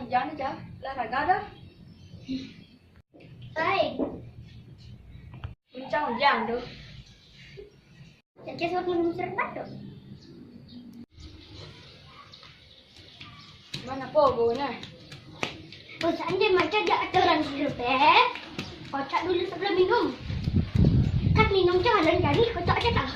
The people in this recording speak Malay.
jangan aja. Olahraga dah. Baik. Bincang-bincang tu. Jadi suatu minum serta tu. Mana pogonya? Oh, seandainya macam dia ada orang hidup kocak dulu sebelum minum. Kan minum jangan jadi kocak aja tak.